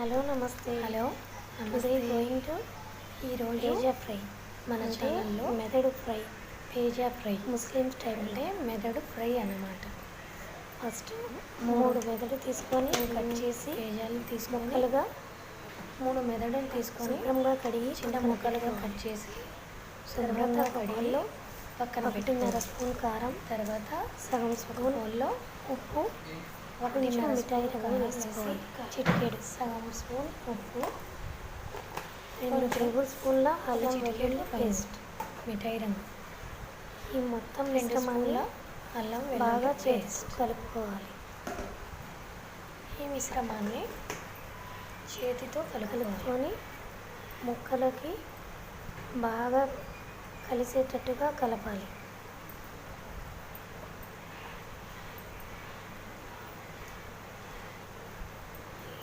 Hello నమస్తే. Today going to ఈరోజు పేజా fry. మన ఛానల్లో మెదడు ఫ్రై, పేజా ఫ్రై ముస్లిం స్టైల్ అంటే మెదడు ఫ్రై అన్నమాట. ఫస్ట్ 3 మెదడు తీసుకొని కట్ చేసి పేజాలను తీసుకొని ముక్కలుగా 3 మెదడులు తీసుకొని శుభ్రంగా కడిగి చిన్న ముక్కలుగా కట్ చేసి శుభ్రంగా కడిగి పక్కన 1.5 స్పూన్ కారం, తర్వాత సగం స్పూన్ బౌల్లో ఉప్పు, కొంచెం మిఠాయి రంగు వేసి వేసుకోవాలి. చిటికెడు సగం స్పూన్ ఉప్పు, 2 టేబుల్ స్పూన్ల అల్లం చిటికెడు వెల్లుల్లి పేస్ట్. మిఠాయి రంగు, ఈ మొత్తం 2 మిశ్రమాన్ని స్పూన్ల అల్లం బాగా వెల్లుల్లి పేస్ట్. కలుపుకోవాలి. ఈ మిశ్రమాన్ని చేతితో కలుపుకొని ముక్కలకి బాగా కలిసేటట్టుగా కలపాలి.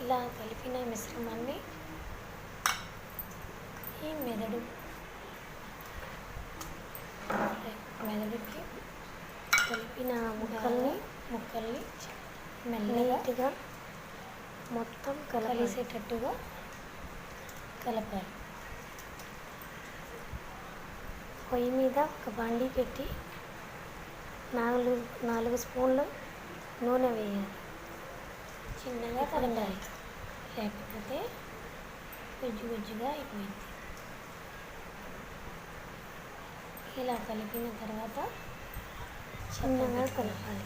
ఇలా కలిపిన మిశ్రమాన్ని ఈ మెదడుకి కలిపిన ముక్కల్ని మెల్లగా నీట్గా మొత్తం కలిసేటట్టుగా కలపాలి. పొయ్యి మీద ఒక బండి పెట్టి 4 స్పూన్లు నూనె వేయాలి. చిన్నగా కలపాలి, లేకపోతే గుజ్జుగా అయిపోయింది. ఇలా కలిపిన తర్వాత చిన్నగా కలపాలి.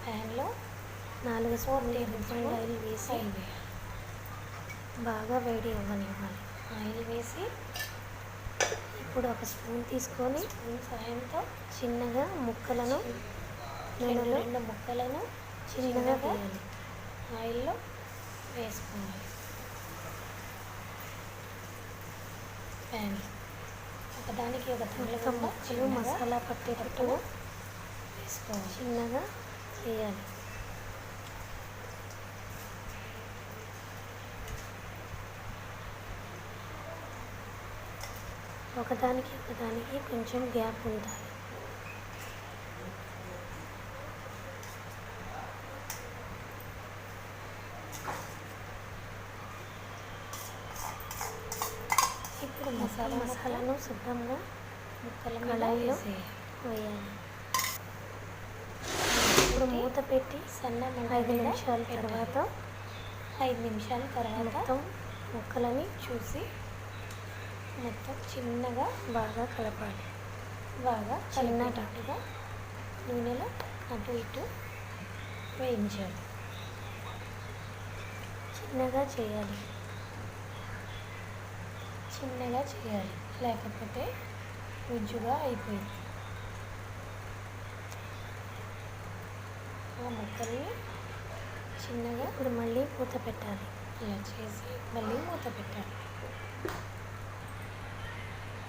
ప్యాన్లో 4 స్పూన్లు రిఫైండ్ ఆయిల్ వేసి ఆయిల్ వేయాలి. బాగా వేడి అవ్వనివ్వాలి. ఆయిల్ వేసి ఇప్పుడు 1 స్పూన్ తీసుకొని స్పూన్ సహాయంతో చిన్నగా ముక్కలను రెండు నూనెలో ముక్కలను చిన్నగా వేయాలి. ఆయిల్లో వేసుకోవాలి. ప్యాన్ ఒకదానికి ఒక మొత్తం తగిలిగా ముక్కలు మసాలా పట్టేటట్టుగా వేసుకోవాలి. చిన్నగా చేయాలి. ఒకదానికి కొంచెం గ్యాప్ ఉండాలి. ఇప్పుడు మసాలాను శుభ్రంగా ముక్కల కడాయిలో వేయాలి. ఇప్పుడు మూత పెట్టి సన్న 5 నిమిషాల తర్వాత 5 నిమిషాల తర్వాత మొత్తం ముక్కలని చూసి మొత్తం చిన్నగా బాగా కలపాలి. బాగా కలిపేటట్టుగా నూనెలో అటు ఇటు వేయించాలి. చిన్నగా చేయాలి. లేకపోతే గుజ్జుగా అయిపోయింది. ఆ ముక్కల్ని చిన్నగా ఇప్పుడు మళ్ళీ మూత పెట్టాలి. ఇలా చేసి మళ్ళీ మూత పెట్టాలి.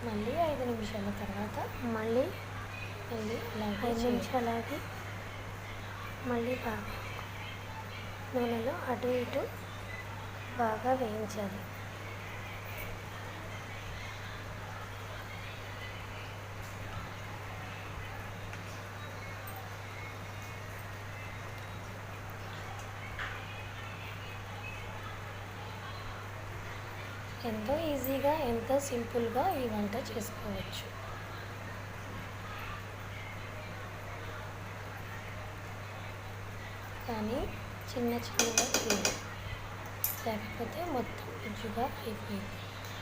మళ్ళీ 5 నిమిషాల తర్వాత మళ్ళీ అలాగే 5 నిమిషాలు ఆగి మళ్ళీ బాగా నూనెలో అటు ఇటు బాగా వేయించాలి. ఎంతో ఈజీగా ఎంతో సింపుల్గా ఈ వంట చేసుకోవచ్చు. కానీ చిన్నగా చేయాలి, లేకపోతే మొత్తం గుజ్జుగా అయిపోయింది.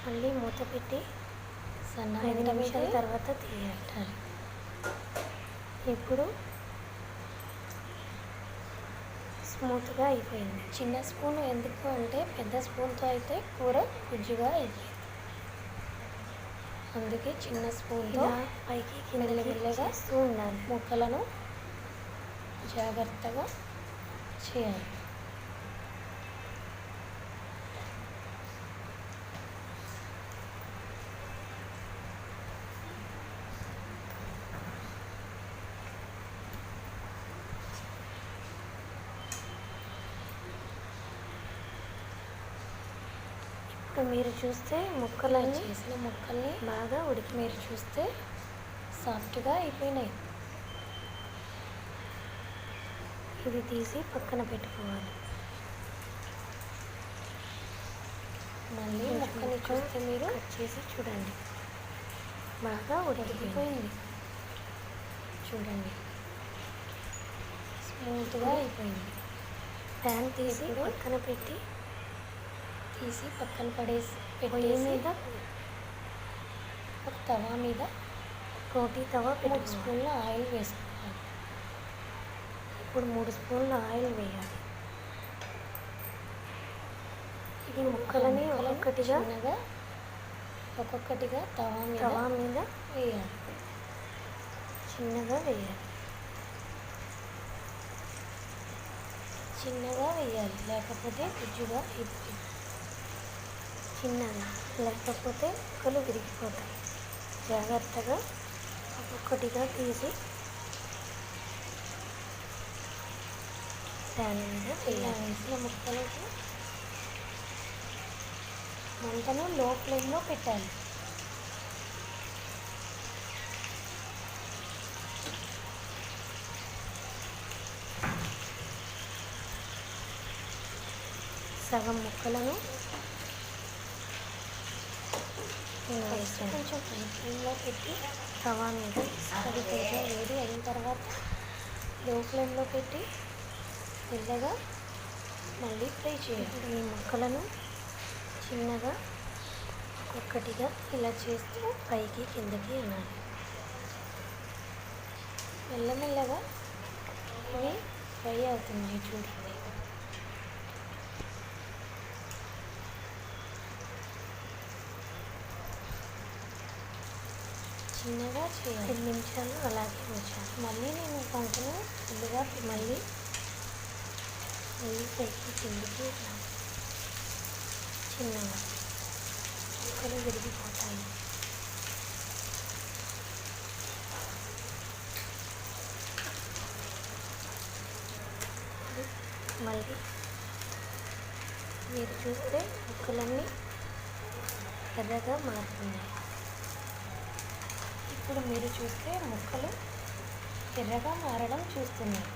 మళ్ళీ మూత పెట్టి సన్న 5 నిమిషాల తర్వాత తీయాలి. ఇప్పుడు స్మూత్గా అయిపోయింది. చిన్న స్పూన్ ఎందుకు అంటే పెద్ద స్పూన్తో అయితే కూర గుజ్జుగా అయిపోయింది. అందుకే చిన్న స్పూన్తో పైకి మెల్లమెల్లగా చేస్తూ ఉండాలి. ముక్కలను జాగ్రత్తగా చేయాలి. ఇప్పుడు మీరు చూస్తే చేసిన ముక్కల్ని బాగా మీరు చూస్తే సాఫ్ట్గా అయిపోయినాయి. ఇది తీసి పక్కన పెట్టుకోవాలి. మళ్ళీ కొంచెం ముక్కని ముక్క చూస్తే మీరు కట్ చేసి చూడండి, బాగా ఉడికిపోయింది. ఉడికిపోయింది. చూడండి, స్మూత్గా అయిపోయింది. ప్యాన్ తీసి ఇప్పుడు పక్కన పెట్టి తీసి పక్కన పొయ్యి పెట్టేసి మీద ఒక తవా మీద రోటీ తవా 3 పెట్టుకోవాలి. స్పూన్ల ఆయిల్ వేసుకోవాలి. ఇప్పుడు 3 స్పూన్ల ఆయిల్ వేయాలి. ఈ ముక్కలని ఒక్కొక్కటిగా తవా మీద వేయాలి. చిన్నగా వేయాలి. చిన్నగా వేయాలి, లేకపోతే గుజ్జుగా అయిపోతుంది. చిన్నగా, లేకపోతే ముక్కలు విరిగిపోతాయి. జాగ్రత్తగా ఒక్కొక్కటిగా తీసి దాని మీద ఇలా వేయాలి. వేసిన ముక్కలకు మంటను లో ఫ్లేమ్లో పెట్టాలి. సగం ముక్కలను నేను ఫస్ట్ వేసాను. కొంచెం హై ఫ్లేమ్లో పెట్టి తవా మీద అది కొంచెం వేడి అయిన తర్వాత లో ఫ్లేమ్లో పెట్టి మెల్లగా మళ్ళీ ఫ్రై చేయాలి. ఈ ముక్కలను చిన్నగా ఒక్కొక్కటిగా ఇలా చేస్తూ పైకి కిందకి అనాలి. మెల్లమెల్లగా ఇవి ఫ్రై అవుతున్నాయి. చూడండి, చిన్నగా చేయాలి. 5 నిమిషాలు అలాగే ఉంచాలి. మళ్ళీ నేను వంటను ఫుల్గా మళ్ళీ పైకి కిందకి అనాలి. చిన్నగా ముక్కలు విరిగిపోతాయి. మళ్ళీ మీరు చూస్తే ముక్కలన్నీ ఎర్రగా మారుతున్నాయి. ఇప్పుడు మీరు చూస్తే ముక్కలు ఎర్రగా మారడం చూస్తున్నారు.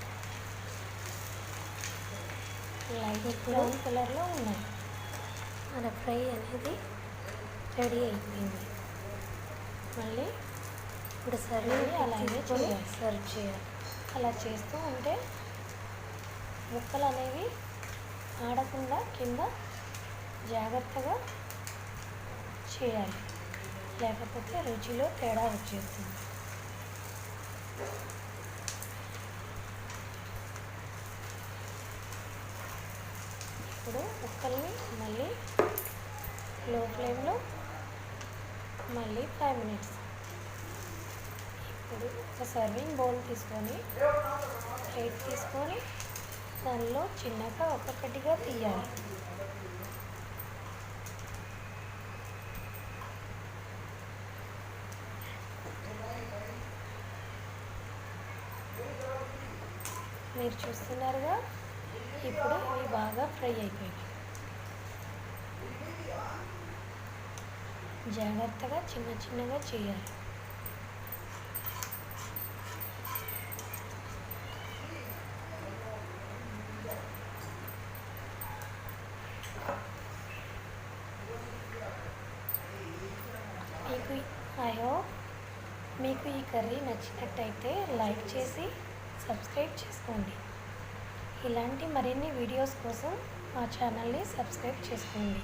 లైట్ బ్రౌన్ కలర్లో ఉన్నాయి. మన ఫ్రై అనేది రెడీ అయిపోయింది. మళ్ళీ ఇప్పుడు మళ్ళీ అలాగే చేయాలి. సర్వ్ చేయాలి. అలా చేస్తూ ఉంటే ముక్కలు అనేవి ఆడకుండా కింద జాగ్రత్తగా చేయాలి, లేకపోతే రుచిలో తేడా వచ్చేస్తుంది. ఇప్పుడు ముక్కల్ని మళ్ళీ లో ఫ్లేమ్లో మళ్ళీ 5 మినిట్స్. ఇప్పుడు ఒక సర్వింగ్ బౌల్ తీసుకొని ప్లేట్ తీసుకొని దానిలో చిన్నగా ఒక్కొక్కటిగా తీయాలి. మీరు చూస్తున్నారుగా, ఇప్పుడు ఇవి బాగా ఫ్రై అయిపోయాయి. జాగ్రత్తగా చిన్న చిన్నగా చేయాలి. మీకు ఈ కర్రీ నచ్చినట్టయితే లైక్ చేసి సబ్స్క్రైబ్ చేసుకోండి. ఇలాంటి మరిన్ని వీడియోస్ కోసం మా ఛానల్ని సబ్స్క్రైబ్ చేసుకోండి.